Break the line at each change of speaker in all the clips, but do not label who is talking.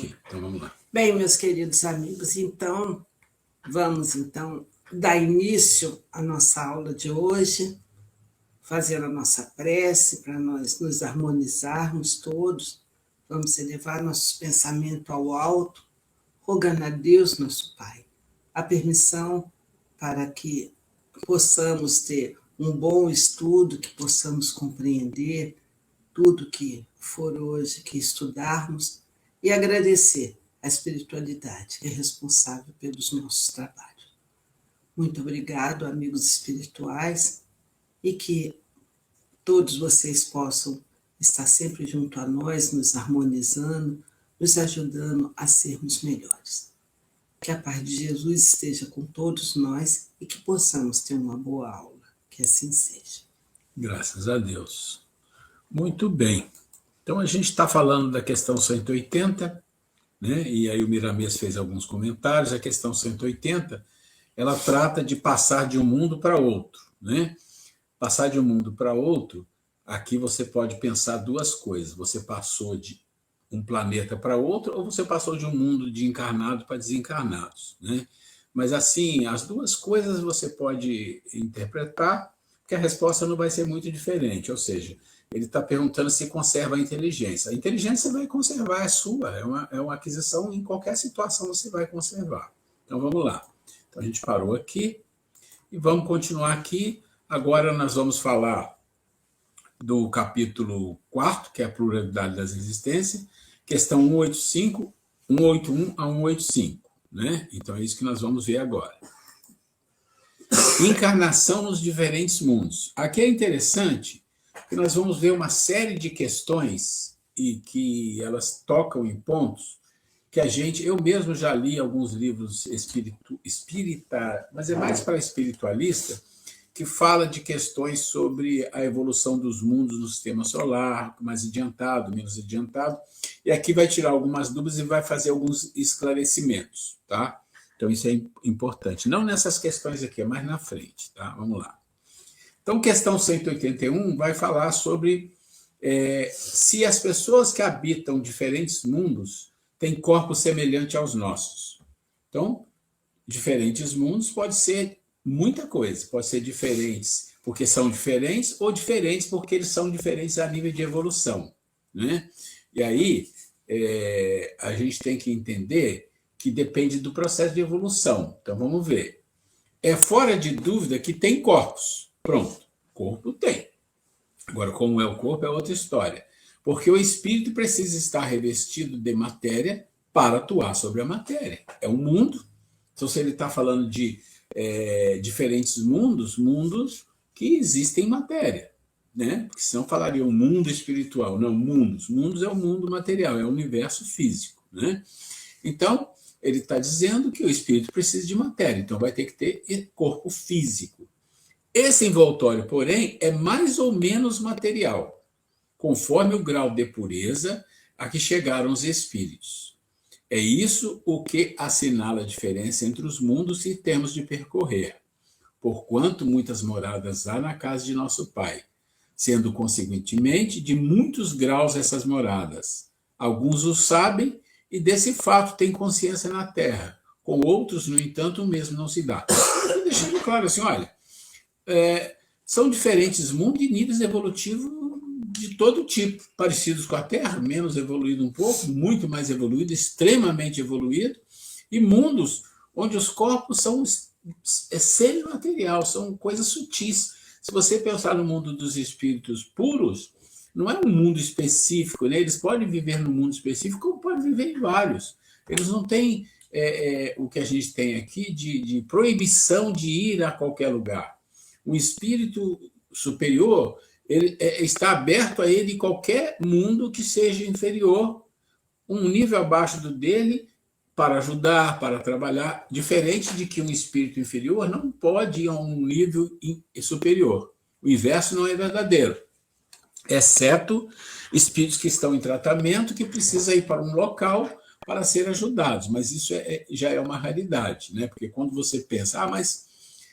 Ok, então vamos lá.
Bem, meus queridos amigos, vamos dar início à nossa aula de hoje, fazendo a nossa prece para nós nos harmonizarmos todos. Vamos elevar nossos pensamentos ao alto, rogando a Deus, nosso Pai, a permissão para que possamos ter um bom estudo, que possamos compreender tudo que for hoje que estudarmos e agradecer a espiritualidade que é responsável pelos nossos trabalhos. Muito obrigado, amigos espirituais, e que todos vocês possam estar sempre junto a nós, nos harmonizando, nos ajudando a sermos melhores. Que a paz de Jesus esteja com todos nós e que possamos ter uma boa aula. Que assim seja.
Graças a Deus. Muito bem. Então, a gente está falando da questão 180, né? E aí o Miramês fez alguns comentários. A questão 180, ela trata de passar de um mundo para outro, né? Passar de um mundo para outro, aqui você pode pensar duas coisas. Você passou de um planeta para outro ou você passou de um mundo de encarnado para desencarnados, né? Mas, assim, as duas coisas você pode interpretar, que a resposta não vai ser muito diferente, ou seja, ele está perguntando se conserva a inteligência. A inteligência você vai conservar, é sua, é uma aquisição, em qualquer situação você vai conservar. Então, vamos lá. Então, a gente parou aqui e vamos continuar aqui. Agora nós vamos falar do capítulo 4, que é a pluralidade das existências, questão 185, 181 a 185, né? Então, é isso que nós vamos ver agora. Encarnação nos diferentes mundos. Aqui é interessante que nós vamos ver uma série de questões e que elas tocam em pontos que eu mesmo já li alguns livros espírita, mas é mais para espiritualista, que fala de questões sobre a evolução dos mundos no sistema solar, mais adiantado, menos adiantado, e aqui vai tirar algumas dúvidas e vai fazer alguns esclarecimentos, tá? Então, isso é importante. Não nessas questões aqui, é mais na frente, tá? Vamos lá. Então, questão 181 vai falar sobre se as pessoas que habitam diferentes mundos têm corpos semelhantes aos nossos. Então, diferentes mundos pode ser muita coisa. Pode ser diferentes porque são diferentes ou diferentes porque eles são diferentes a nível de evolução, né? E aí, a gente tem que entender que depende do processo de evolução. Então, vamos ver. É fora de dúvida que tem corpos. Pronto, corpo tem. Agora, como é o corpo é outra história. Porque o espírito precisa estar revestido de matéria para atuar sobre a matéria. É um mundo. Então, se ele está falando de diferentes mundos que existem em matéria, né? Porque senão falaria um mundo espiritual. Não, mundos. Mundos é o mundo material, é o universo físico, né? Então, ele está dizendo que o espírito precisa de matéria, então vai ter que ter corpo físico. Esse envoltório, porém, é mais ou menos material, conforme o grau de pureza a que chegaram os espíritos. É isso o que assinala a diferença entre os mundos que temos de percorrer, porquanto muitas moradas há na casa de nosso Pai, sendo, consequentemente, de muitos graus essas moradas. Alguns o sabem, e desse fato tem consciência na Terra. Com outros, no entanto, o mesmo não se dá. Deixando claro assim, olha, são diferentes mundos e níveis evolutivos de todo tipo, parecidos com a Terra, menos evoluído um pouco, muito mais evoluído, extremamente evoluído, e mundos onde os corpos são semimaterial, são coisas sutis. Se você pensar no mundo dos espíritos puros, não é um mundo específico, né? Eles podem viver num mundo específico, como podem viver em vários. Eles não têm o que a gente tem aqui de proibição de ir a qualquer lugar. Um espírito superior ele está aberto a ele em qualquer mundo que seja inferior, um nível abaixo do dele, para ajudar, para trabalhar, diferente de que um espírito inferior não pode ir a um nível superior. O inverso não é verdadeiro. Exceto espíritos que estão em tratamento, que precisam ir para um local para ser ajudados, mas isso já é uma raridade, né? Porque quando você pensa, mas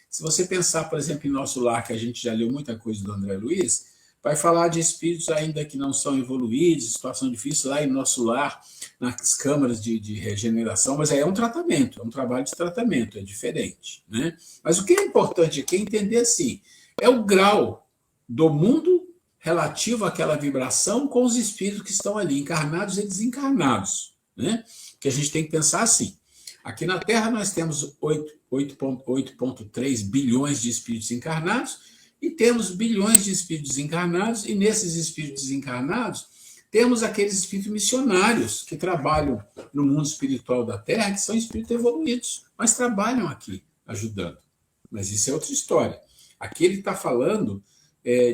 se você pensar, por exemplo, em Nosso Lar, que a gente já leu muita coisa do André Luiz, vai falar de espíritos ainda que não são evoluídos, situação difícil lá em nosso lar, nas câmaras de regeneração, mas aí é um tratamento, é um trabalho de tratamento, é diferente, né? Mas o que é importante aqui é entender assim, é o grau do mundo relativo àquela vibração com os espíritos que estão ali, encarnados e desencarnados, né? Que a gente tem que pensar assim. Aqui na Terra nós temos 8,3 bilhões de espíritos encarnados e temos bilhões de espíritos encarnados, e nesses espíritos encarnados temos aqueles espíritos missionários que trabalham no mundo espiritual da Terra, que são espíritos evoluídos, mas trabalham aqui, ajudando. Mas isso é outra história. Aqui ele está falando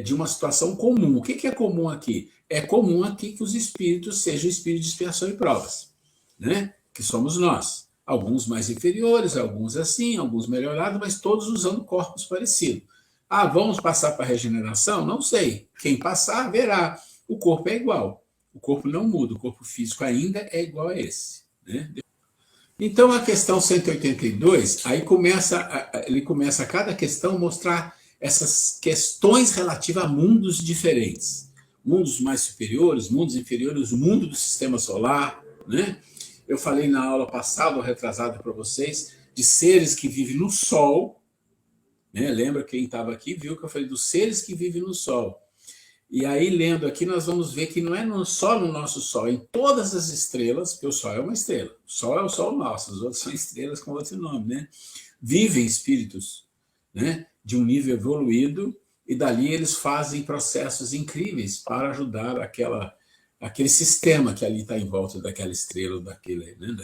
de uma situação comum. O que é comum aqui? É comum aqui que os espíritos sejam espíritos de expiação e provas, né? Que somos nós. Alguns mais inferiores, alguns assim, alguns melhorados, mas todos usando corpos parecidos. Ah, vamos passar para a regeneração? Não sei. Quem passar, verá. O corpo é igual. O corpo não muda. O corpo físico ainda é igual a esse, né? Então, a questão 182, aí ele começa a cada questão mostrar essas questões relativas a mundos diferentes. Mundos mais superiores, mundos inferiores, o mundo do sistema solar, né? Eu falei na aula passada, ou retrasada para vocês, de seres que vivem no Sol, né? Lembra quem estava aqui, viu que eu falei dos seres que vivem no Sol. E aí, lendo aqui, nós vamos ver que não é só no nosso Sol, em todas as estrelas, porque o Sol é uma estrela. O Sol é o Sol nosso, os outros são estrelas com outro nome, né? Vivem espíritos, né, de um nível evoluído, e dali eles fazem processos incríveis para ajudar aquele sistema que ali está em volta daquela estrela, né,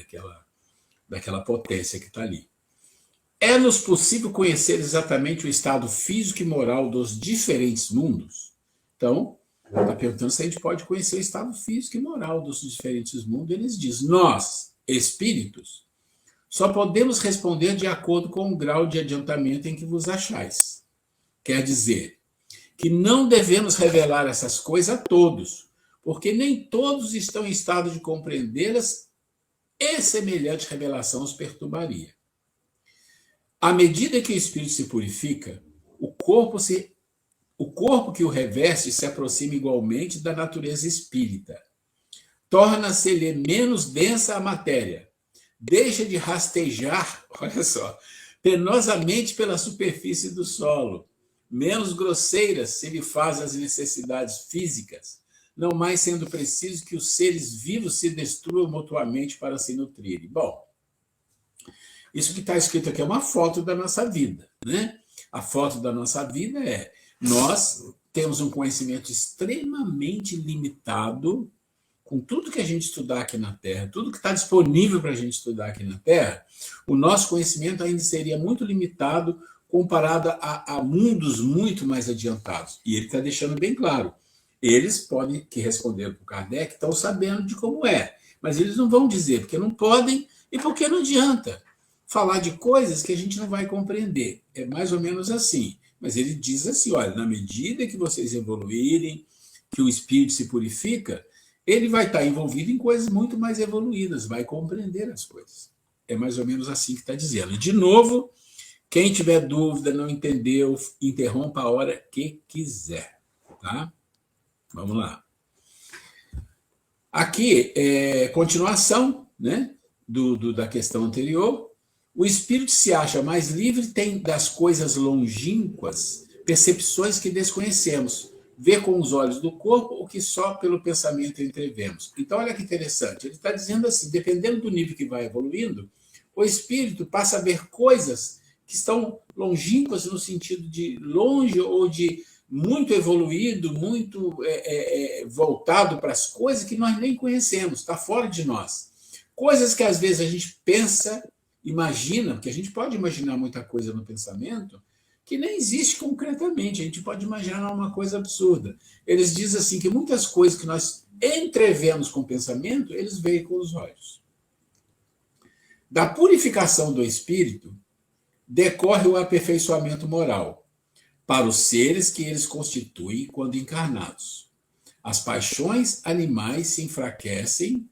daquela potência que está ali. É-nos possível conhecer exatamente o estado físico e moral dos diferentes mundos? Então, está perguntando se a gente pode conhecer o estado físico e moral dos diferentes mundos. Eles dizem, nós, espíritos, só podemos responder de acordo com o grau de adiantamento em que vos achais. Quer dizer, que não devemos revelar essas coisas a todos, porque nem todos estão em estado de compreendê-las e semelhante revelação os perturbaria. À medida que o espírito se purifica, o corpo que o reveste se aproxima igualmente da natureza espírita. Torna-se-lhe menos densa a matéria. Deixa de rastejar, olha só, penosamente pela superfície do solo. Menos grosseiras se lhe faz as necessidades físicas, não mais sendo preciso que os seres vivos se destruam mutuamente para se nutrirem. Bom, isso que está escrito aqui é uma foto da nossa vida, né? A foto da nossa vida é: nós temos um conhecimento extremamente limitado com tudo que a gente estudar aqui na Terra, tudo que está disponível para a gente estudar aqui na Terra, o nosso conhecimento ainda seria muito limitado comparado a mundos muito mais adiantados. E ele está deixando bem claro. Eles podem, que responderam para o Kardec, estão sabendo de como é, mas eles não vão dizer, porque não podem e porque não adianta falar de coisas que a gente não vai compreender. É mais ou menos assim. Mas ele diz assim, olha, na medida que vocês evoluírem, que o espírito se purifica, ele vai estar envolvido em coisas muito mais evoluídas, vai compreender as coisas. É mais ou menos assim que está dizendo. E, de novo, quem tiver dúvida, não entendeu, interrompa a hora que quiser. Tá? Vamos lá. Aqui, continuação, né, da questão anterior. O espírito se acha mais livre, tem das coisas longínquas percepções que desconhecemos, vê com os olhos do corpo o que só pelo pensamento entrevemos. Então, olha que interessante, ele está dizendo assim, dependendo do nível que vai evoluindo, o espírito passa a ver coisas que estão longínquas no sentido de longe ou de muito evoluído, muito voltado para as coisas que nós nem conhecemos, está fora de nós. Coisas que às vezes a gente pensa, imagina, porque a gente pode imaginar muita coisa no pensamento que nem existe concretamente, a gente pode imaginar uma coisa absurda. Eles dizem assim que muitas coisas que nós entrevemos com o pensamento, eles veem com os olhos. Da purificação do espírito decorre o aperfeiçoamento moral para os seres que eles constituem quando encarnados. As paixões animais se enfraquecem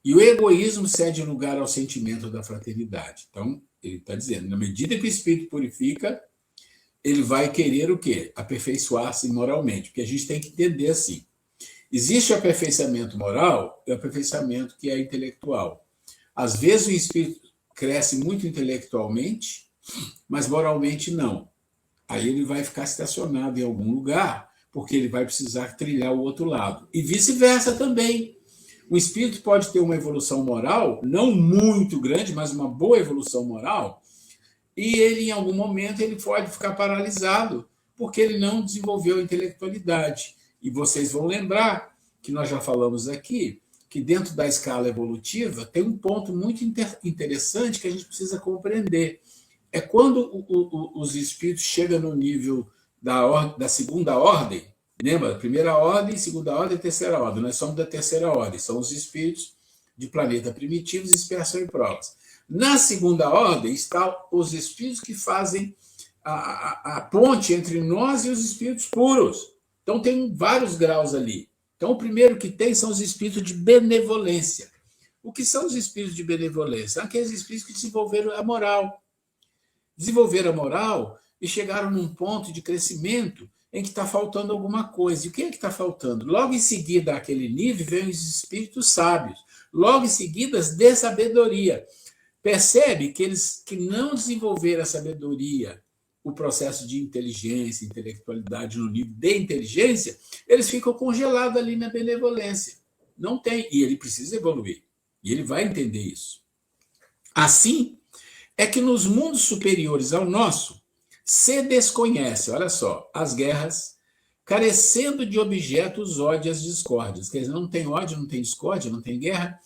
e o egoísmo cede lugar ao sentimento da fraternidade. Então, ele está dizendo, na medida que o espírito purifica, ele vai querer o quê? Aperfeiçoar-se moralmente, porque a gente tem que entender assim. Existe o aperfeiçoamento moral e o aperfeiçoamento que é intelectual. Às vezes o espírito cresce muito intelectualmente, mas moralmente não. Aí ele vai ficar estacionado em algum lugar, porque ele vai precisar trilhar o outro lado. E vice-versa também. O espírito pode ter uma evolução moral, não muito grande, mas uma boa evolução moral, e ele, em algum momento, ele pode ficar paralisado, porque ele não desenvolveu a intelectualidade. E vocês vão lembrar que nós já falamos aqui, que dentro da escala evolutiva tem um ponto muito interessante que a gente precisa compreender. É quando os espíritos chegam no nível da segunda ordem, lembra? Primeira ordem, segunda ordem e terceira ordem. Nós somos da terceira ordem, são os espíritos de planeta primitivos, expiação e provas. Na segunda ordem estão os espíritos que fazem a ponte entre nós e os espíritos puros. Então tem vários graus ali. Então o primeiro que tem são os espíritos de benevolência. O que são os espíritos de benevolência? São aqueles espíritos que desenvolveram a moral. Desenvolveram a moral e chegaram num ponto de crescimento em que está faltando alguma coisa. E o que é que está faltando? Logo em seguida, àquele nível, vem os espíritos sábios. Logo em seguida, as de sabedoria. Percebe que eles que não desenvolveram a sabedoria, o processo de inteligência, intelectualidade no nível de inteligência, eles ficam congelados ali na benevolência. Não tem. E ele precisa evoluir. E ele vai entender isso. Assim, é que nos mundos superiores ao nosso, se desconhece, olha só, as guerras, carecendo de objetos ódios e discórdias. Quer dizer, não tem ódio, não tem discórdia, não tem guerra,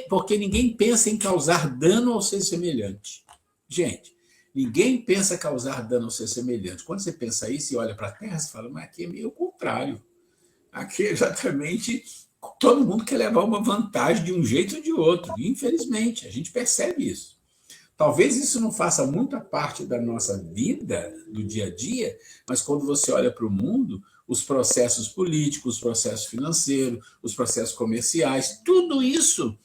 porque ninguém pensa em causar dano ao ser semelhante. Gente, ninguém pensa causar dano ao ser semelhante. Quando você pensa isso e olha para a Terra, você fala, mas aqui é meio o contrário. Aqui é exatamente todo mundo quer levar uma vantagem de um jeito ou de outro. Infelizmente, a gente percebe isso. Talvez isso não faça muita parte da nossa vida, do dia a dia, mas quando você olha para o mundo, os processos políticos, os processos financeiros, os processos comerciais, tudo isso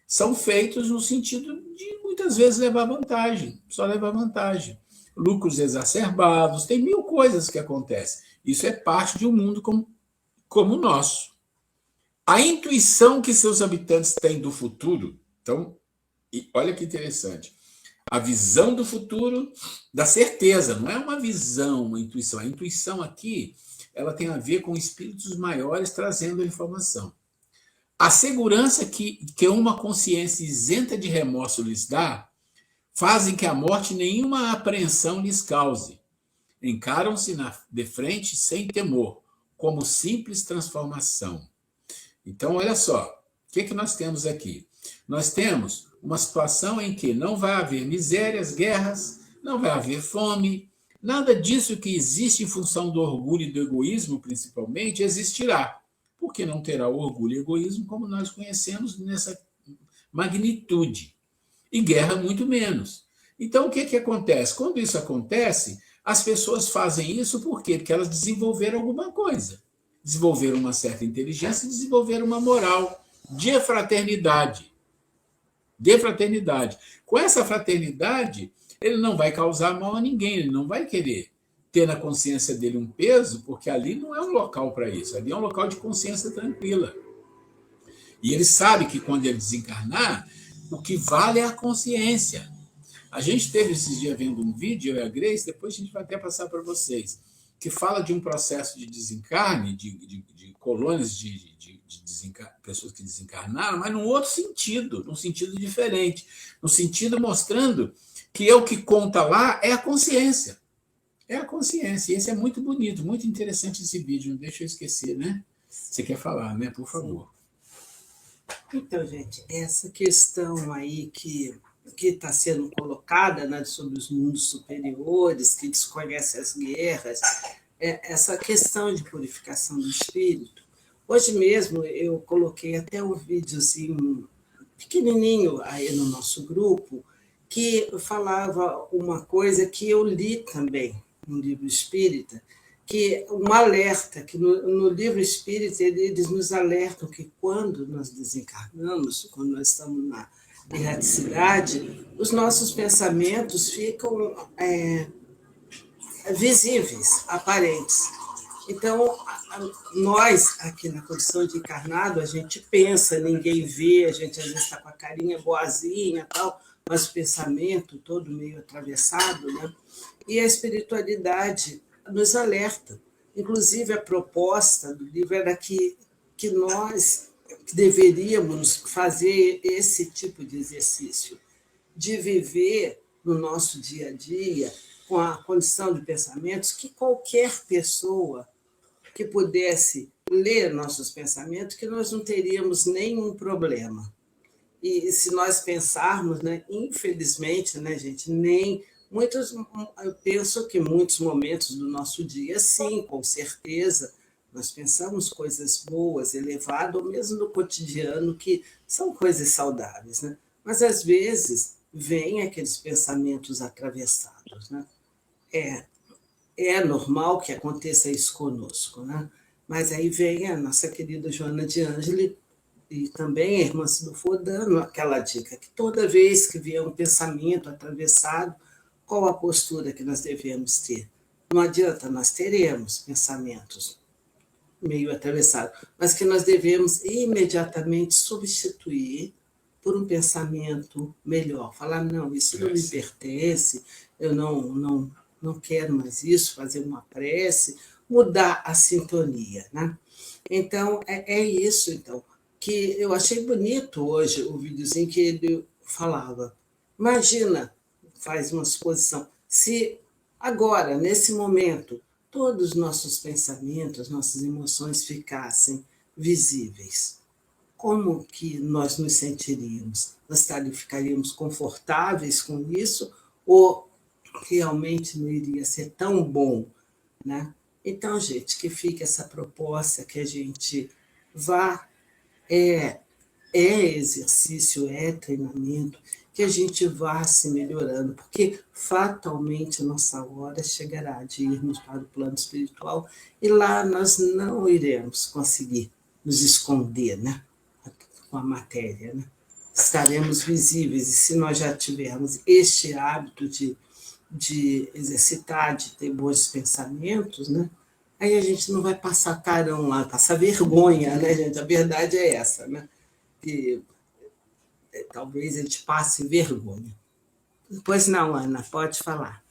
são feitos no sentido de, muitas vezes, levar vantagem, só levar vantagem. Lucros exacerbados, tem mil coisas que acontecem. Isso é parte de um mundo como o nosso. A intuição que seus habitantes têm do futuro, então, olha que interessante, a visão do futuro, da certeza, não é uma visão, uma intuição. A intuição aqui, ela tem a ver com espíritos maiores trazendo a informação. A segurança que uma consciência isenta de remorso lhes dá, fazem que a morte nenhuma apreensão lhes cause. Encaram-se de frente sem temor, como simples transformação. Então, olha só, o que nós temos aqui? Nós temos uma situação em que não vai haver misérias, guerras, não vai haver fome, nada disso que existe em função do orgulho e do egoísmo, principalmente, existirá, porque não terá o orgulho e egoísmo como nós conhecemos nessa magnitude, e guerra muito menos. Então, o que acontece? Quando isso acontece, as pessoas fazem isso por quê? Porque elas desenvolveram alguma coisa, desenvolveram uma certa inteligência, desenvolveram uma moral de fraternidade. De fraternidade. Com essa fraternidade, ele não vai causar mal a ninguém, ele não vai querer ter na consciência dele um peso, porque ali não é um local para isso, ali é um local de consciência tranquila. E ele sabe que quando ele desencarnar, o que vale é a consciência. A gente teve esses dias vendo um vídeo, eu e a Grace, depois a gente vai até passar para vocês, que fala de um processo de desencarne, de colônias de pessoas que desencarnaram, mas num outro sentido, num sentido diferente, no sentido mostrando que o que conta lá é a consciência. É a consciência. E esse é muito bonito, muito interessante esse vídeo, não deixa eu esquecer, né? Você quer falar, né? Por favor.
Então, gente, essa questão aí que está sendo colocada, né, sobre os mundos superiores, que desconhecem as guerras, essa questão de purificação do espírito. Hoje mesmo eu coloquei até um videozinho pequenininho aí no nosso grupo, que falava uma coisa que eu li também no livro espírita, que um alerta, que no livro espírita eles nos alertam que quando nós desencarnamos, quando nós estamos na erraticidade, os nossos pensamentos ficam visíveis, aparentes. Então, nós, aqui na condição de encarnado, a gente pensa, ninguém vê, a gente às vezes está com a carinha boazinha, tal, mas o pensamento todo meio atravessado, né? E a espiritualidade nos alerta. Inclusive, a proposta do livro era que nós deveríamos fazer esse tipo de exercício, de viver no nosso dia a dia com a condição de pensamentos que qualquer pessoa que pudesse ler nossos pensamentos, que nós não teríamos nenhum problema. E se nós pensarmos, né, infelizmente, né, gente, eu penso que muitos momentos do nosso dia, sim, com certeza, nós pensamos coisas boas, elevadas, ou mesmo no cotidiano, que são coisas saudáveis, né? Mas às vezes vêm aqueles pensamentos atravessados, né? É, é normal que aconteça isso conosco, né? Mas aí vem a nossa querida Joana de Ângeli e também a irmã Sidofo dando aquela dica, que toda vez que vier um pensamento atravessado, qual a postura que nós devemos ter? Não adianta, nós teremos pensamentos meio atravessados, mas que nós devemos imediatamente substituir por um pensamento melhor. Falar, não, isso não me pertence, eu não quero mais isso, fazer uma prece, mudar a sintonia, né? Então, é isso, então, que eu achei bonito hoje o videozinho que ele falava. Imagina, faz uma suposição, se agora, nesse momento, todos os nossos pensamentos, nossas emoções ficassem visíveis, como que nós nos sentiríamos? Nós ficaríamos confortáveis com isso ou realmente não iria ser tão bom, né? Então, gente, que fique essa proposta que a gente vá, é, é exercício, é treinamento, que a gente vá se melhorando, porque fatalmente a nossa hora chegará de irmos para o plano espiritual e lá nós não iremos conseguir nos esconder, né? Com a matéria, né? Estaremos visíveis, e se nós já tivermos este hábito de exercitar, de ter bons pensamentos, né? Aí a gente não vai passar carão lá, passar vergonha, né, gente? A verdade é essa, né? Que talvez a gente passe vergonha. Pois não, Ana, pode falar.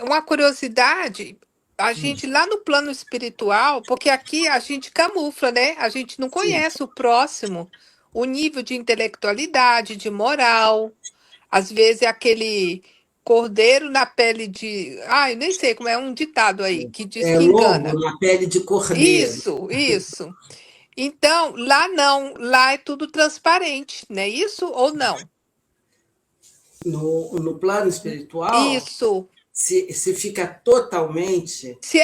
Uma curiosidade, a gente lá no plano espiritual, porque aqui a gente camufla, né? A gente não
Sim,
conhece o próximo, o nível de intelectualidade, de moral. Às vezes é aquele cordeiro na pele de. Ai, nem sei como é um ditado aí que diz
é
que
lobo
engana.
na pele de cordeiro.
Isso, isso. Então, lá não, lá é tudo transparente, não é isso ou não?
No plano espiritual,
Isso.
se fica totalmente.
Se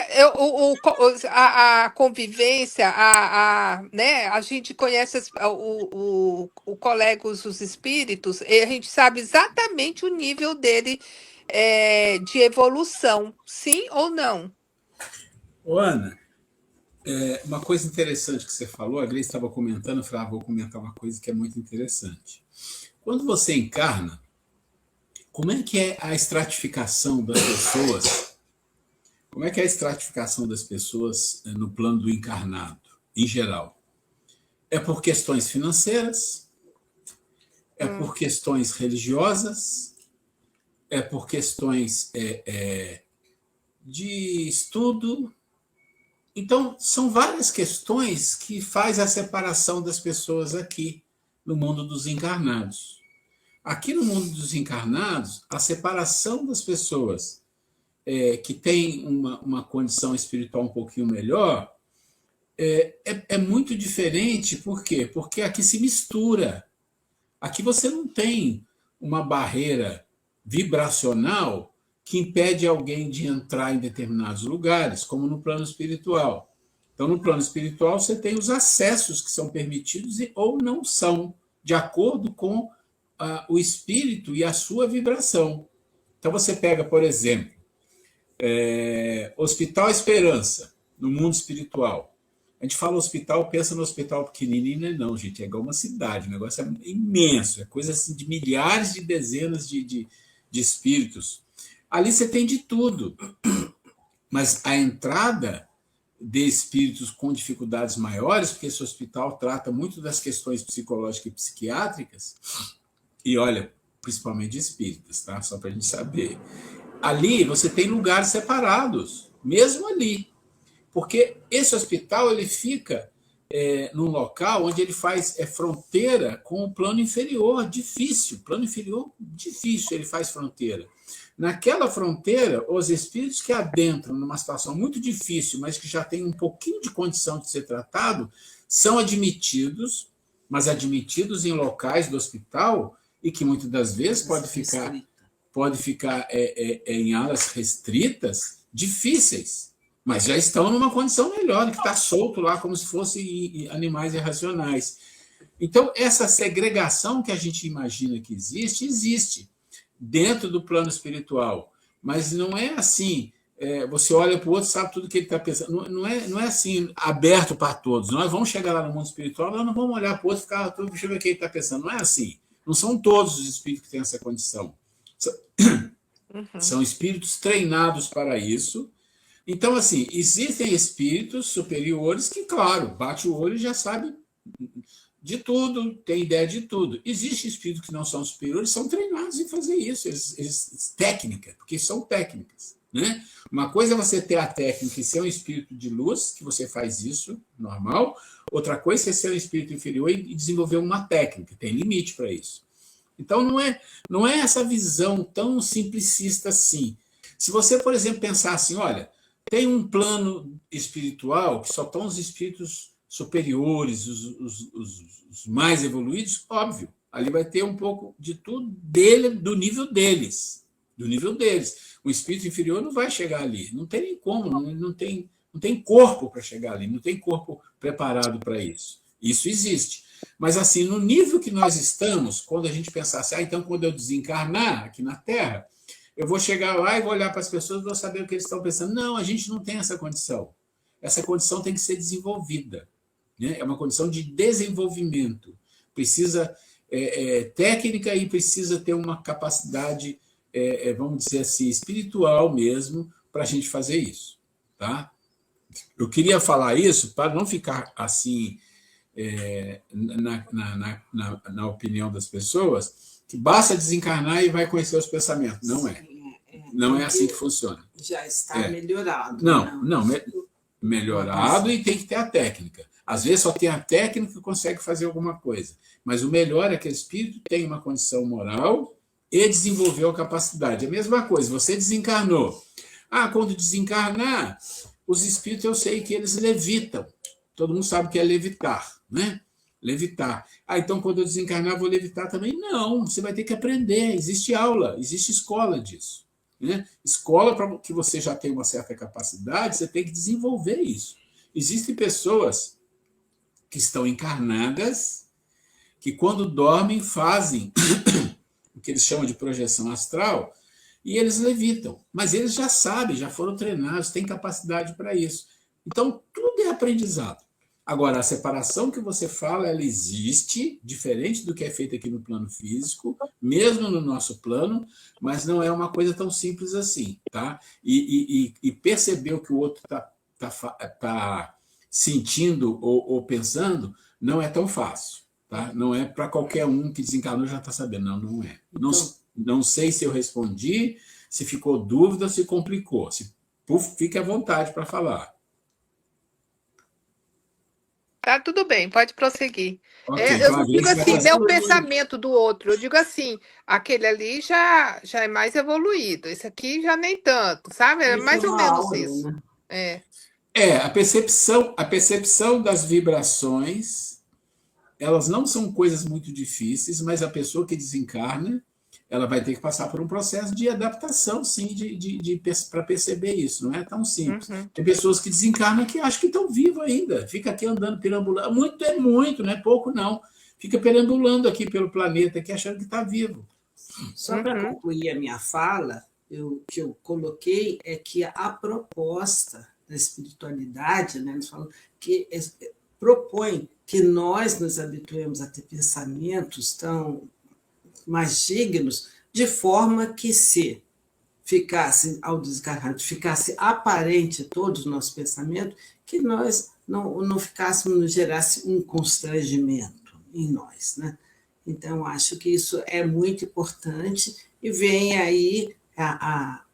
a convivência, né, a gente conhece o colegas, os espíritos, e a gente sabe exatamente o nível dele de evolução, sim ou não?
Ô, Ana, uma coisa interessante que você falou, a Grace estava comentando, eu falei, vou comentar uma coisa que é muito interessante. Quando você encarna, como é que é a estratificação das pessoas? Como é que é a estratificação das pessoas no plano do encarnado, em geral? É por questões financeiras? É por questões religiosas? É por questões de estudo? Então, são várias questões que faz a separação das pessoas aqui no mundo dos encarnados. Aqui no mundo dos encarnados, a separação das pessoas que têm uma condição espiritual um pouquinho melhor é muito diferente. Por quê? Porque aqui se mistura. Aqui você não tem uma barreira vibracional que impede alguém de entrar em determinados lugares, como no plano espiritual. Então, no plano espiritual, você tem os acessos que são permitidos ou não são, de acordo com o espírito e a sua vibração. Então, você pega, por exemplo, Hospital Esperança, no mundo espiritual. A gente fala hospital, pensa no hospital pequenininho, não, gente, é igual uma cidade, o negócio é imenso, é coisa assim de milhares de dezenas de espíritos. Ali você tem de tudo. Mas a entrada de espíritos com dificuldades maiores, porque esse hospital trata muito das questões psicológicas e psiquiátricas, e olha, principalmente de espíritas, tá? Só para a gente saber. Ali você tem lugares separados, mesmo ali. Porque esse hospital ele fica num local onde ele faz fronteira com o plano inferior, difícil. Plano inferior, difícil, ele faz fronteira. Naquela fronteira, os espíritos que adentram numa situação muito difícil, mas que já tem um pouquinho de condição de ser tratado, são admitidos, mas admitidos em locais do hospital e que muitas das vezes pode ficar em áreas restritas, difíceis, mas já estão numa condição melhor, que está solto lá como se fossem animais irracionais. Então, essa segregação que a gente imagina que existe dentro do plano espiritual, mas não é assim, você olha para o outro, sabe tudo que ele está pensando, não é assim, aberto para todos. Nós vamos chegar lá no mundo espiritual, nós não vamos olhar para o outro e ficar, deixa eu ver o que ele está pensando. Não é assim. Não são todos os espíritos que têm essa condição. São espíritos treinados para isso. Então, assim, existem espíritos superiores que, claro, bate o olho e já sabe de tudo, tem ideia de tudo. Existem espíritos que não são superiores, são treinados em fazer isso, técnica, porque são técnicas. Né? Uma coisa é você ter a técnica e ser um espírito de luz, que você faz isso, normal. Outra coisa é ser um espírito inferior e desenvolver uma técnica, tem limite para isso. Então, não é essa visão tão simplicista assim. Se você, por exemplo, pensar assim, olha, tem um plano espiritual que só estão os espíritos superiores, os mais evoluídos, óbvio, ali vai ter um pouco de tudo do nível deles. Do nível deles. O espírito inferior não vai chegar ali, não tem nem como, não tem corpo para chegar ali, não tem corpo preparado para isso. Isso existe. Mas, assim, no nível que nós estamos, quando a gente pensar assim, então, quando eu desencarnar aqui na Terra, eu vou chegar lá e vou olhar para as pessoas e vou saber o que eles estão pensando. Não, a gente não tem essa condição. Essa condição tem que ser desenvolvida. Né? É uma condição de desenvolvimento. Precisa técnica e precisa ter uma capacidade, vamos dizer assim, espiritual mesmo, para a gente fazer isso. Tá? Eu queria falar isso para não ficar assim... na opinião das pessoas, que basta desencarnar e vai conhecer os pensamentos. Não é. Não é assim que funciona.
Já está melhorado.
Não, melhorado e tem que ter a técnica. Às vezes só tem a técnica que consegue fazer alguma coisa. Mas o melhor é que o espírito tenha uma condição moral e desenvolveu a capacidade. A mesma coisa, você desencarnou. Quando desencarnar, os espíritos eu sei que eles levitam. Todo mundo sabe o que é levitar, né? Levitar. Então, quando eu desencarnar, vou levitar também? Não, você vai ter que aprender. Existe aula, existe escola disso. Né? Escola, para que você já tenha uma certa capacidade, você tem que desenvolver isso. Existem pessoas que estão encarnadas, que quando dormem fazem o que eles chamam de projeção astral, e eles levitam. Mas eles já sabem, já foram treinados, têm capacidade para isso. Então, tudo é aprendizado. Agora, a separação que você fala, ela existe, diferente do que é feito aqui no plano físico, mesmo no nosso plano, mas não é uma coisa tão simples assim. Tá? E perceber o que o outro tá sentindo ou pensando não é tão fácil. Tá? Não é para qualquer um que desencarnou já está sabendo. Não é. Não sei se eu respondi, se ficou dúvida, se complicou. Fique à vontade para falar.
Tá tudo bem, pode prosseguir.
Okay,
eu digo assim, né, o pensamento do outro. Eu digo assim, aquele ali já é mais evoluído, esse aqui já nem tanto, sabe? É mais ou menos isso. Né?
A percepção das vibrações, elas não são coisas muito difíceis, mas a pessoa que desencarna, ela vai ter que passar por um processo de adaptação, sim, para perceber isso. Não é tão simples. Tem pessoas que desencarnam que acham que estão vivos ainda. Fica aqui andando, perambulando. Muito é muito, não é pouco, não. Fica perambulando aqui pelo planeta, aqui, achando que está vivo.
Só para concluir a minha fala, o que eu coloquei é que a proposta da espiritualidade, né, eles falam que propõe que nós nos habituemos a ter pensamentos tão mais dignos, de forma que se ficasse, ao desencarnar, ficasse aparente todos os nossos pensamentos, que nós não ficássemos, não gerasse um constrangimento em nós, né? Então, acho que isso é muito importante e vem aí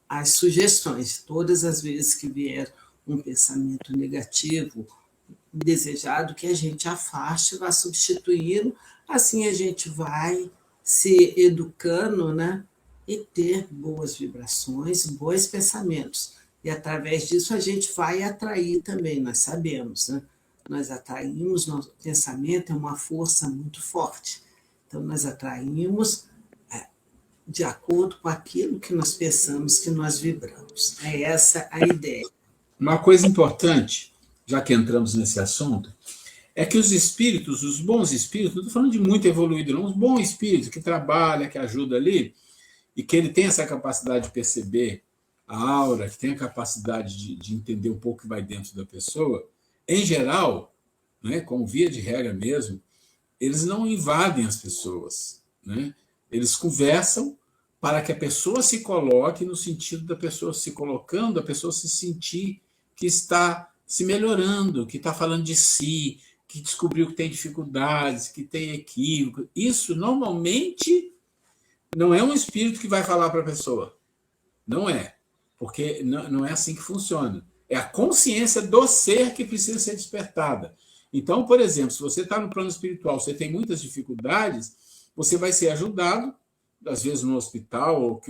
as sugestões. Todas as vezes que vier um pensamento negativo, desejado, que a gente afaste, vá substituindo, assim a gente vai se educando, né? E ter boas vibrações, bons pensamentos. E através disso a gente vai atrair também, nós sabemos, né? Nós atraímos, nosso pensamento é uma força muito forte. Então, nós atraímos de acordo com aquilo que nós pensamos, que nós vibramos. É essa a ideia.
Uma coisa importante, já que entramos nesse assunto, é que os espíritos, os bons espíritos, não estou falando de muito evoluído, não, os bons espíritos que trabalham, que ajudam ali, e que ele tem essa capacidade de perceber a aura, que tem a capacidade de entender um pouco o que vai dentro da pessoa, em geral, né, como via de regra mesmo, eles não invadem as pessoas, né? Eles conversam para que a pessoa se coloque no sentido da pessoa se colocando, a pessoa se sentir que está se melhorando, que está falando de si, que descobriu que tem dificuldades, que tem equívoco. Isso, normalmente, não é um espírito que vai falar para a pessoa. Não é. Porque não é assim que funciona. É a consciência do ser que precisa ser despertada. Então, por exemplo, se você está no plano espiritual, você tem muitas dificuldades, você vai ser ajudado, às vezes no hospital ou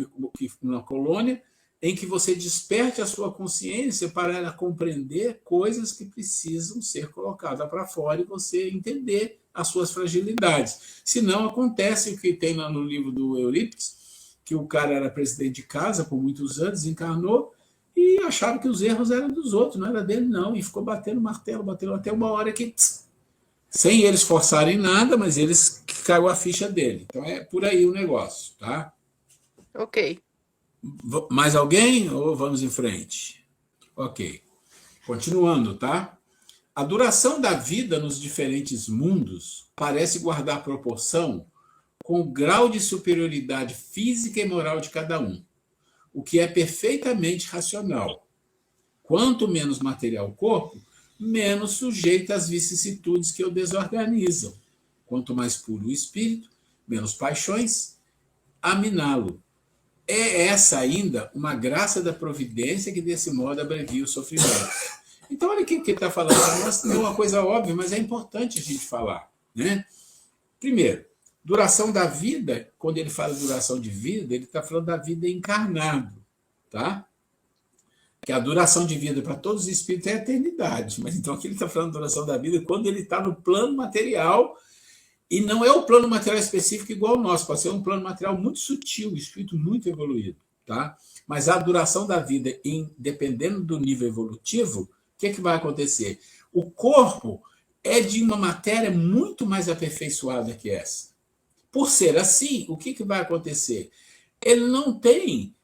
na colônia, em que você desperte a sua consciência para ela compreender coisas que precisam ser colocadas para fora e você entender as suas fragilidades. Senão acontece o que tem lá no livro do Eurípides, que o cara era presidente de casa por muitos anos, encarnou e achava que os erros eram dos outros, não era dele não, e ficou batendo martelo, batendo até uma hora que, sem eles forçarem nada, mas eles caiu a ficha dele. Então é por aí o negócio, tá?
Ok.
Mais alguém ou vamos em frente? Ok. Continuando, tá? A duração da vida nos diferentes mundos parece guardar proporção com o grau de superioridade física e moral de cada um, o que é perfeitamente racional. Quanto menos material o corpo, menos sujeito às vicissitudes que o desorganizam. Quanto mais puro o espírito, menos paixões a miná-lo. É essa ainda uma graça da providência que desse modo abrevia o sofrimento. Então, olha o que ele está falando para nós, não é uma coisa óbvia, mas é importante a gente falar, né? Primeiro, duração da vida, quando ele fala duração de vida, ele está falando da vida encarnado, tá? Que a duração de vida para todos os espíritos é a eternidade, mas então aqui ele está falando da duração da vida quando ele está no plano material, e não é o plano material específico igual ao nosso, pode ser um plano material muito sutil, um espírito muito evoluído, tá? Mas a duração da vida, dependendo do nível evolutivo, o que vai acontecer? O corpo é de uma matéria muito mais aperfeiçoada que essa. Por ser assim, o que vai acontecer? Ele não tem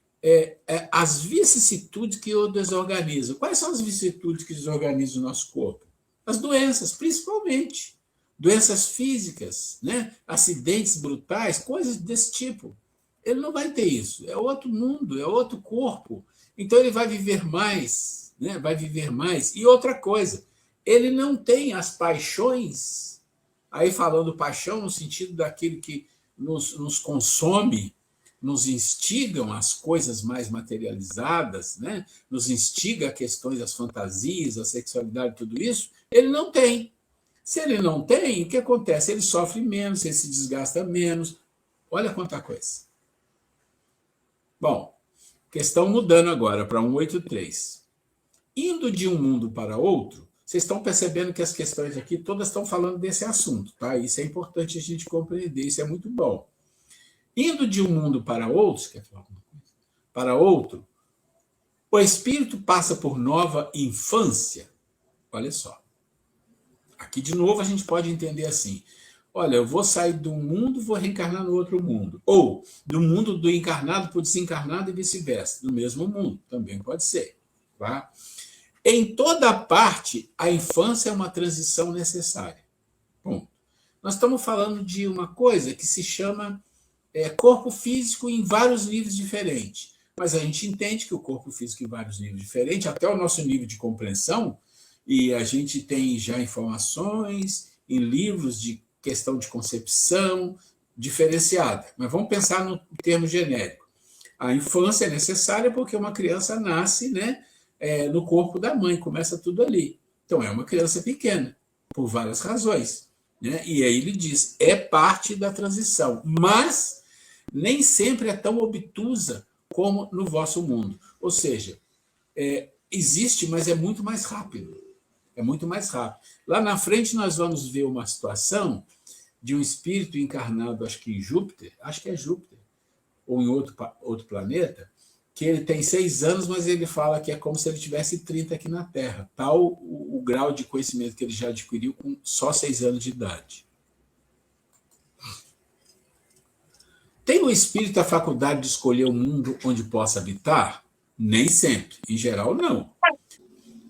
as vicissitudes que o desorganizam. Quais são as vicissitudes que desorganizam o nosso corpo? As doenças, principalmente. Doenças físicas, né? Acidentes brutais, coisas desse tipo. Ele não vai ter isso. É outro mundo, é outro corpo. Então ele vai viver mais, né? Vai viver mais. E outra coisa, ele não tem as paixões, aí falando paixão no sentido daquilo que nos consome, nos instigam as coisas mais materializadas, né? Nos instiga a questões das fantasias, a sexualidade, tudo isso, ele não tem. Se ele não tem, o que acontece? Ele sofre menos, ele se desgasta menos. Olha quanta coisa. Bom, questão mudando agora para 183. Indo de um mundo para outro, vocês estão percebendo que as questões aqui todas estão falando desse assunto, tá? Isso é importante a gente compreender, isso é muito bom. Indo de um mundo para outro, quer falar alguma coisa? Para outro, o espírito passa por nova infância. Olha só. Aqui, de novo, a gente pode entender assim. Olha, eu vou sair de um mundo e vou reencarnar no outro mundo. Ou do mundo do encarnado para o desencarnado e vice-versa. No mesmo mundo, também pode ser. Tá? Em toda parte, a infância é uma transição necessária. Bom, nós estamos falando de uma coisa que se chama corpo físico em vários níveis diferentes. mas a gente entende que o corpo físico em vários níveis diferentes, até o nosso nível de compreensão, e a gente tem já informações em livros de questão de concepção diferenciada. Mas vamos pensar no termo genérico. A infância é necessária porque uma criança nasce, né, no corpo da mãe, começa tudo ali. Então, é uma criança pequena, por várias razões. Né? E aí ele diz, é parte da transição, mas nem sempre é tão obtusa como no vosso mundo. Ou seja, existe, mas é muito mais rápido. É muito mais rápido. Lá na frente nós vamos ver uma situação de um espírito encarnado, acho que em Júpiter, acho que é Júpiter, ou em outro planeta, que ele tem 6 anos, mas ele fala que é como se ele tivesse 30 aqui na Terra. Tal o grau de conhecimento que ele já adquiriu com só 6 anos de idade. Tem o espírito a faculdade de escolher o mundo onde possa habitar? Nem sempre. Em geral, não.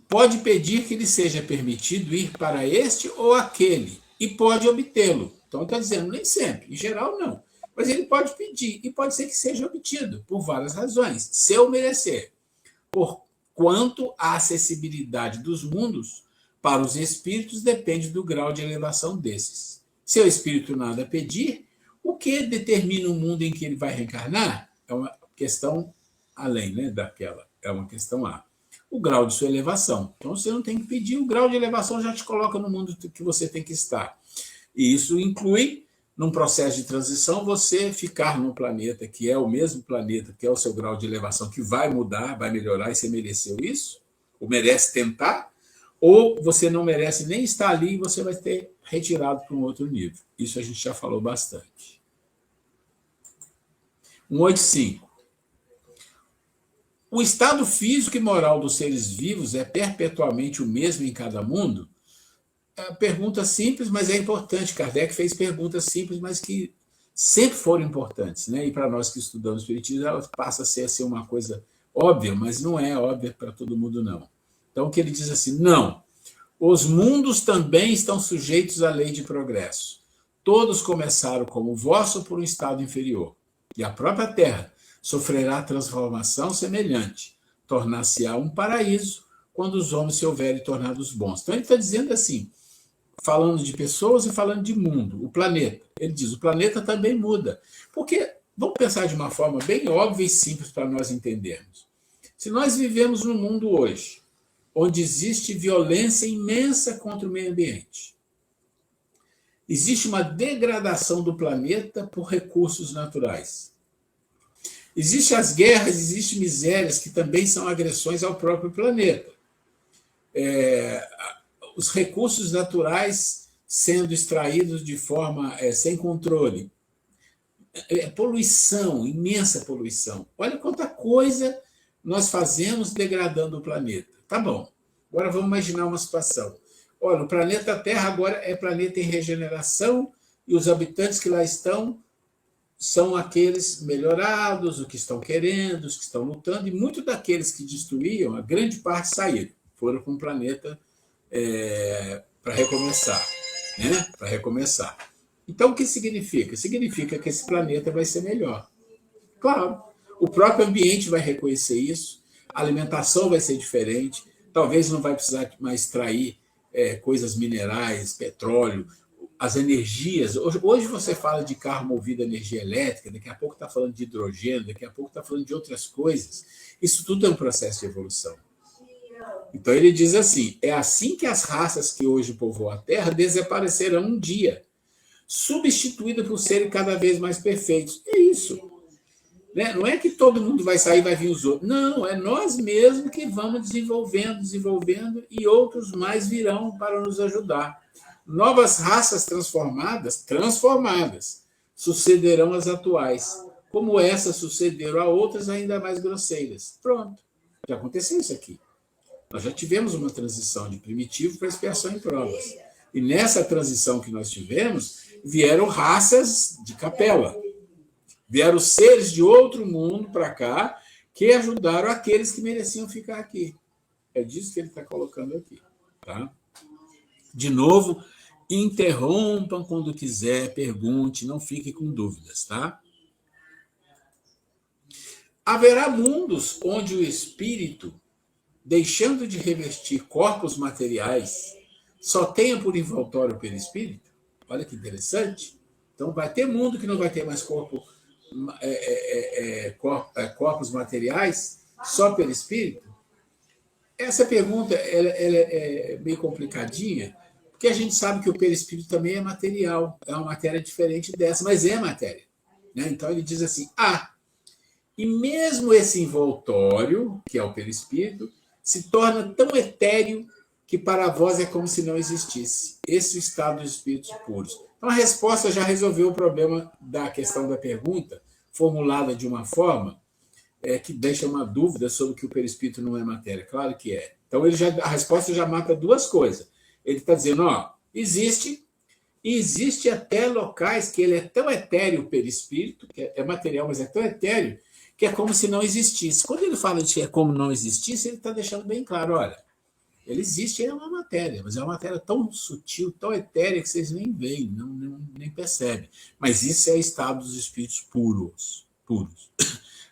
Pode pedir que lhe seja permitido ir para este ou aquele, e pode obtê-lo. Então, está dizendo, nem sempre. Em geral, não. Mas ele pode pedir, e pode ser que seja obtido, por várias razões, se eu merecer. Por quanto a acessibilidade dos mundos para os espíritos depende do grau de elevação desses. Se o espírito nada pedir, o que determina o mundo em que ele vai reencarnar? É uma questão além, né, daquela. É uma questão A. O grau de sua elevação. Então, você não tem que pedir, o grau de elevação já te coloca no mundo que você tem que estar. E isso inclui, num processo de transição, você ficar num planeta que é o mesmo planeta, que é o seu grau de elevação, que vai mudar, vai melhorar, e você mereceu isso, ou merece tentar, ou você não merece nem estar ali e você vai ter retirado para um outro nível. Isso a gente já falou bastante. 185. O estado físico e moral dos seres vivos é perpetuamente o mesmo em cada mundo? Pergunta simples, mas é importante. Kardec fez perguntas simples, mas que sempre foram importantes. Né? E para nós que estudamos Espiritismo, ela passa a ser uma coisa óbvia, mas não é óbvia para todo mundo, não. Então, o que ele diz assim, não. Os mundos também estão sujeitos à lei de progresso. Todos começaram como o vosso por um estado inferior. E a própria Terra sofrerá transformação semelhante. Tornar-se-á um paraíso quando os homens se houverem tornados bons. Então, ele está dizendo assim, falando de pessoas e falando de mundo, o planeta. Ele diz, o planeta também muda. Porque, vamos pensar de uma forma bem óbvia e simples para nós entendermos. Se nós vivemos num mundo hoje, onde existe violência imensa contra o meio ambiente, existe uma degradação do planeta por recursos naturais. Existem as guerras, existem misérias que também são agressões ao próprio planeta. Os recursos naturais sendo extraídos de forma sem controle. Poluição, imensa poluição. Olha quanta coisa nós fazemos degradando o planeta. Tá bom, agora vamos imaginar uma situação. Olha, o planeta Terra agora é planeta em regeneração e os habitantes que lá estão são aqueles melhorados, os que estão querendo, os que estão lutando, e muitos daqueles que destruíam, a grande parte saíram, foram para um planeta para recomeçar, né? Para recomeçar. Então, o que significa? Significa que esse planeta vai ser melhor. Claro, o próprio ambiente vai reconhecer isso, a alimentação vai ser diferente, talvez não vai precisar mais extrair coisas minerais, petróleo, as energias. Hoje você fala de carro movido a energia elétrica, daqui a pouco está falando de hidrogênio, daqui a pouco está falando de outras coisas. Isso tudo é um processo de evolução. Então ele diz assim, é assim que as raças que hoje povoam a Terra desaparecerão um dia, substituídas por serem cada vez mais perfeitos. É isso. Né? Não é que todo mundo vai sair e vai vir os outros. Não, é nós mesmos que vamos desenvolvendo, e outros mais virão para nos ajudar. Novas raças transformadas, sucederão às atuais, como essas sucederam a outras ainda mais grosseiras. Pronto, já aconteceu isso aqui. Nós já tivemos uma transição de primitivo para expiação em provas. E nessa transição que nós tivemos, vieram raças de capela. Vieram seres de outro mundo para cá que ajudaram aqueles que mereciam ficar aqui. É disso que ele está colocando aqui. Tá? De novo, interrompam quando quiser, pergunte, não fique com dúvidas. Tá? Haverá mundos onde o espírito, deixando de revestir corpos materiais, só tenha por envoltório o perispírito? Olha que interessante. Então, vai ter mundo que não vai ter mais corpos materiais, só perispírito? Essa pergunta ela é bem complicadinha, porque a gente sabe que o perispírito também é material, é uma matéria diferente dessa, mas é matéria. Né? Então, ele diz assim, e mesmo esse envoltório, que é o perispírito, se torna tão etéreo que para vós é como se não existisse. Esse é o estado dos espíritos puros. Então, a resposta já resolveu o problema da questão da pergunta, formulada de uma forma que deixa uma dúvida sobre que o perispírito não é matéria. Claro que é. Então, a resposta já mata duas coisas. Ele está dizendo, existe, e existe até locais que ele é tão etéreo, o perispírito, que é material, mas é tão etéreo, que é como se não existisse. Quando ele fala de que é como não existisse, ele está deixando bem claro, olha, ele existe, ele é uma matéria, mas é uma matéria tão sutil, tão etérea, que vocês nem veem, nem percebem. Mas isso é estado dos espíritos puros.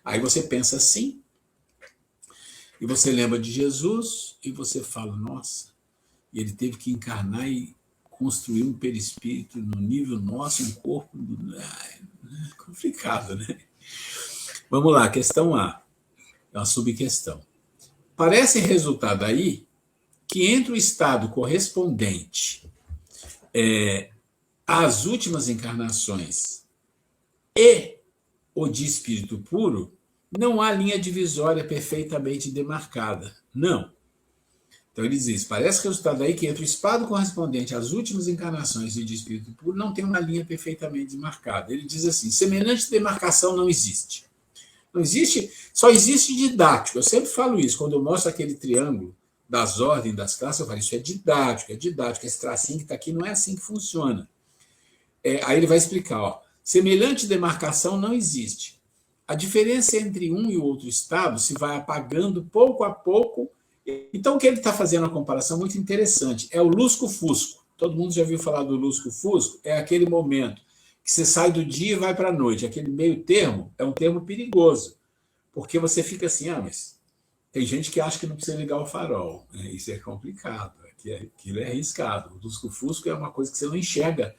Aí você pensa assim, e você lembra de Jesus, e você fala, nossa, e ele teve que encarnar e construir um perispírito no nível nosso, um corpo... É complicado, né? Vamos lá, questão A. É uma subquestão. Parece resultar daí que entre o estado correspondente às últimas encarnações e o de espírito puro, não há linha divisória perfeitamente demarcada. Não. Então ele diz, parece resultar daí que entre o estado correspondente às últimas encarnações e de espírito puro não tem uma linha perfeitamente demarcada. Ele diz assim, semelhante demarcação não existe. Não existe, só existe didático. Eu sempre falo isso, quando eu mostro aquele triângulo das ordens, das classes, eu falo, isso é didático. Esse tracinho que está aqui não é assim que funciona. Aí ele vai explicar, semelhante demarcação não existe. A diferença entre um e o outro estado se vai apagando pouco a pouco. Então, o que ele está fazendo uma comparação muito interessante é o lusco-fusco. Todo mundo já ouviu falar do lusco-fusco? É aquele momento que você sai do dia e vai para a noite. Aquele meio termo é um termo perigoso, porque você fica assim, mas tem gente que acha que não precisa ligar o farol. Isso é complicado, aquilo é arriscado. O lusco-fusco é uma coisa que você não enxerga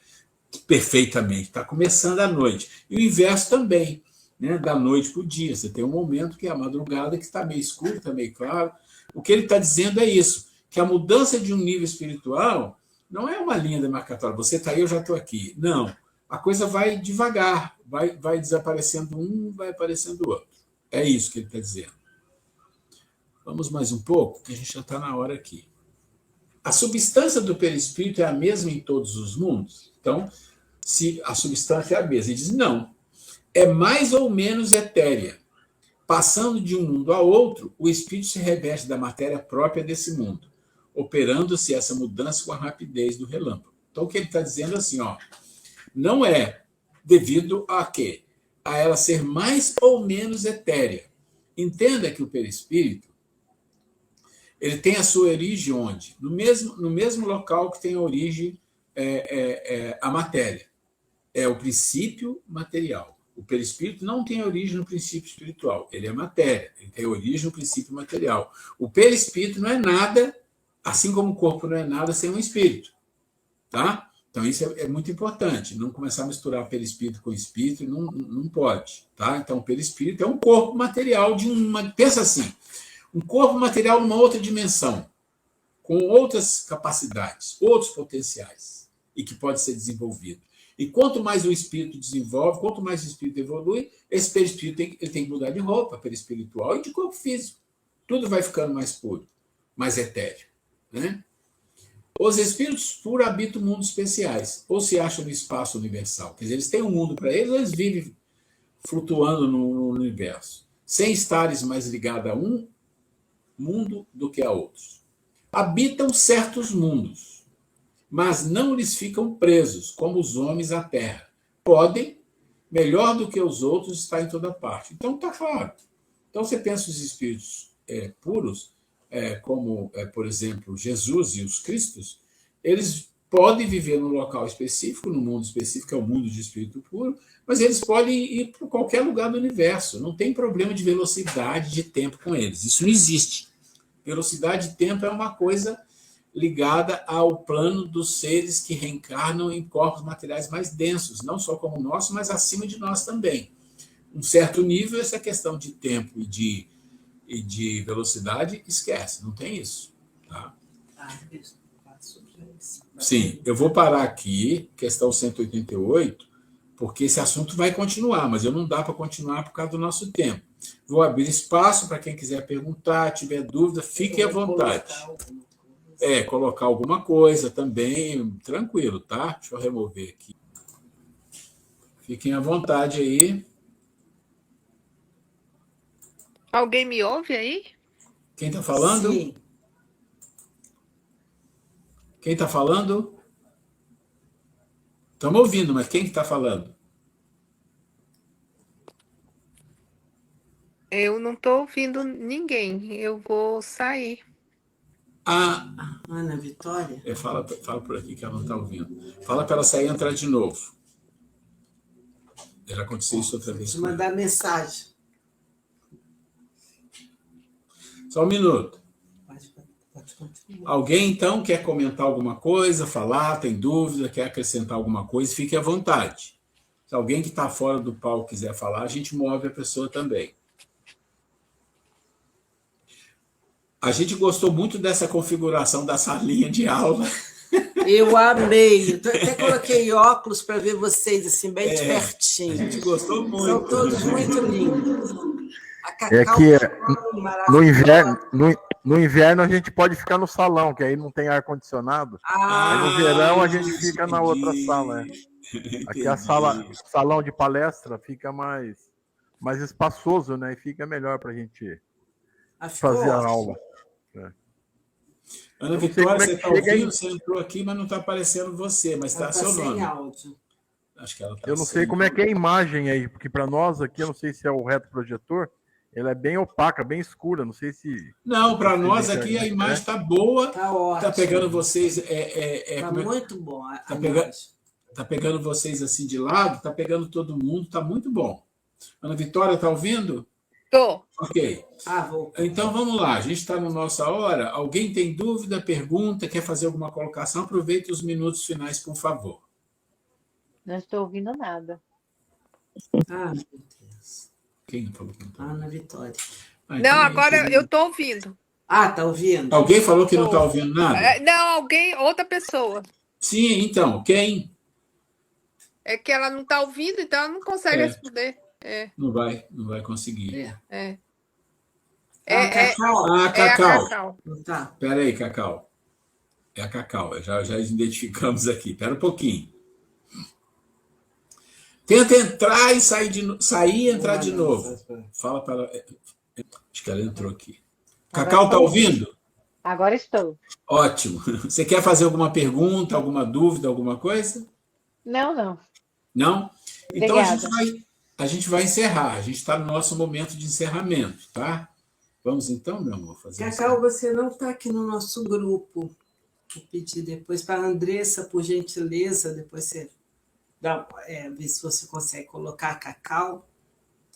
perfeitamente. Está começando a noite. E o inverso também, né? Da noite para o dia. Você tem um momento que é a madrugada, que está meio escuro, está meio claro. O que ele está dizendo é isso, que a mudança de um nível espiritual não é uma linha demarcatória. Você está aí, eu já estou aqui. Não. A coisa vai devagar, vai desaparecendo um, vai aparecendo o outro. É isso que ele está dizendo. Vamos mais um pouco, que a gente já está na hora aqui. A substância do perispírito é a mesma em todos os mundos? Então, se a substância é a mesma, ele diz, não. É mais ou menos etérea. Passando de um mundo a outro, o espírito se reveste da matéria própria desse mundo, operando-se essa mudança com a rapidez do relâmpago. Então, o que ele está dizendo assim, não é devido a quê? A ela ser mais ou menos etérea. Entenda que o perispírito ele tem a sua origem onde? No mesmo local que tem a origem a matéria. É o princípio material. O perispírito não tem origem no princípio espiritual. Ele é matéria. Ele tem origem no princípio material. O perispírito não é nada, assim como o corpo não é nada sem um espírito. Tá? Então, isso é muito importante. Não começar a misturar perispírito com espírito, não pode. Tá? Então, o perispírito é um corpo material de uma... Pensa assim, um corpo material numa outra dimensão, com outras capacidades, outros potenciais, e que pode ser desenvolvido. E quanto mais o espírito desenvolve, quanto mais o espírito evolui, esse perispírito ele tem que mudar de roupa, perispiritual e de corpo físico. Tudo vai ficando mais puro, mais etéreo. Né? Os espíritos puros habitam mundos especiais, ou se acham no espaço universal. Quer dizer, eles têm um mundo para eles, ou eles vivem flutuando no universo, sem estares mais ligados a um mundo do que a outros. Habitam certos mundos, mas não lhes ficam presos, como os homens à terra. Podem, melhor do que os outros, estar em toda parte. Então, está claro. Então, você pensa os espíritos puros, como, por exemplo, Jesus e os Cristos, eles podem viver num local específico, num mundo específico, que é o mundo de espírito puro, mas eles podem ir para qualquer lugar do universo. Não tem problema de velocidade de tempo com eles. Isso não existe. Velocidade de tempo é uma coisa ligada ao plano dos seres que reencarnam em corpos materiais mais densos, não só como o nosso, mas acima de nós também. Um certo nível, essa questão de tempo e de velocidade, esquece, não tem isso. Tá? Sim, eu vou parar aqui, questão 188, porque esse assunto vai continuar, mas eu não dá para continuar por causa do nosso tempo. Vou abrir espaço para quem quiser perguntar, tiver dúvida, fiquem à vontade. Colocar alguma coisa também, tranquilo, tá? Deixa eu remover aqui. Fiquem à vontade aí.
Alguém me ouve aí?
Quem está falando?
Sim.
Quem está falando? Estamos ouvindo, mas quem está falando?
Eu não estou ouvindo ninguém. Eu vou sair.
Ana Vitória?
Fala por aqui que ela não está ouvindo. Fala para ela sair e entrar de novo. Já aconteceu isso outra vez.
Vou mandar mensagem.
Só um minuto.
Pode continuar.
Alguém, então, quer comentar alguma coisa, falar, tem dúvida, quer acrescentar alguma coisa, fique à vontade. Se alguém que está fora do palco quiser falar, a gente move a pessoa também. A gente gostou muito dessa configuração da salinha de aula.
Eu amei. Até coloquei óculos para ver vocês assim, bem de pertinho.
A gente gostou muito.
São todos muito lindos. A
Cacau no inverno a gente pode ficar no salão, que aí não tem ar-condicionado. Aí no verão a gente fica na outra sala. Aqui a salão de palestra fica mais espaçoso, né? E fica melhor para a gente fazer a aula.
Ana Vitória, você está ouvindo? Você entrou aqui, mas não está aparecendo você, mas está seu nome.
Sem áudio.
Acho que ela tá
eu não sei como é que é a imagem aí, porque para nós aqui, eu não sei se é o retroprojetor, ela é bem opaca, bem escura, não sei se...
Não, para nós aqui a imagem está boa.
Está ótimo.
Está pegando vocês...
Está muito bom.
Está pegando vocês assim de lado, está pegando todo mundo, está muito bom. Ana Vitória, está ouvindo?
Estou.
Ok.
Vou.
Então vamos lá, a gente está na nossa hora. Alguém tem dúvida, pergunta, quer fazer alguma colocação? Aproveite os minutos finais, por favor.
Não estou ouvindo nada.
Meu Deus.
Quem falou que não está?
Ana Vitória.
Não, agora eu estou ouvindo.
Está ouvindo?
Alguém falou que não está ouvindo nada?
Não, outra pessoa.
Sim, então, quem?
É que ela não está ouvindo, então ela não consegue responder.
Não vai conseguir.
Cacau.
Cacau.
Tá.
Espera aí, Cacau. É a Cacau, já identificamos aqui. Espera um pouquinho. Tenta entrar e sair e entrar de novo. Fala para ela. Acho que ela entrou aqui. Cacau, está ouvindo?
Agora estou.
Ótimo. Você quer fazer alguma pergunta, alguma dúvida, alguma coisa?
Não.
Não? Então
Obrigada.
a gente vai encerrar. A gente está no nosso momento de encerramento, tá? Vamos então, meu amor, fazer isso.
Cacau, você não está aqui no nosso grupo. Vou pedir depois para a Andressa, por gentileza, depois você ver se você consegue colocar a Cacau.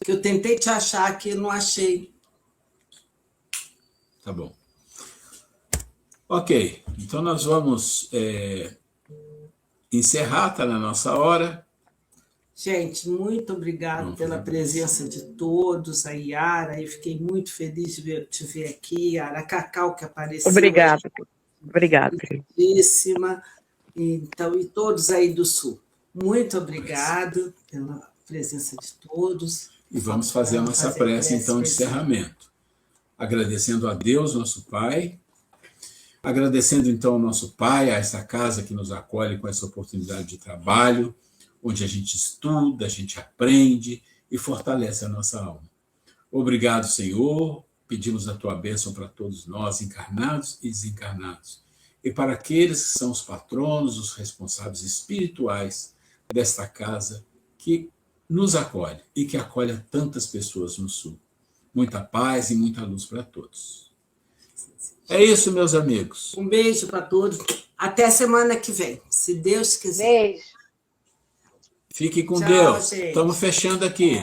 Que eu tentei te achar aqui e não achei.
Tá bom. Ok, então nós vamos encerrar, está na nossa hora.
Gente, muito obrigado pela presença de todos. A Yara, eu fiquei muito feliz de te ver aqui. A Cacau, que apareceu.
Obrigada.
Então, e todos aí do Sul. Muito obrigado pela presença de todos.
E vamos fazer a nossa prece, então, de encerramento. Agradecendo a Deus, nosso Pai. Agradecendo, então, ao nosso Pai, a essa casa que nos acolhe com essa oportunidade de trabalho, onde a gente estuda, a gente aprende e fortalece a nossa alma. Obrigado, Senhor. Pedimos a tua bênção para todos nós, encarnados e desencarnados, e para aqueles que são os patronos, os responsáveis espirituais desta casa que nos acolhe e que acolhe a tantas pessoas no Sul. Muita paz e muita luz para todos. É isso, meus amigos.
Um beijo para todos. Até semana que vem, se Deus quiser.
Beijo.
Fique com
Tchau,
Deus.
gente.
Estamos fechando aqui.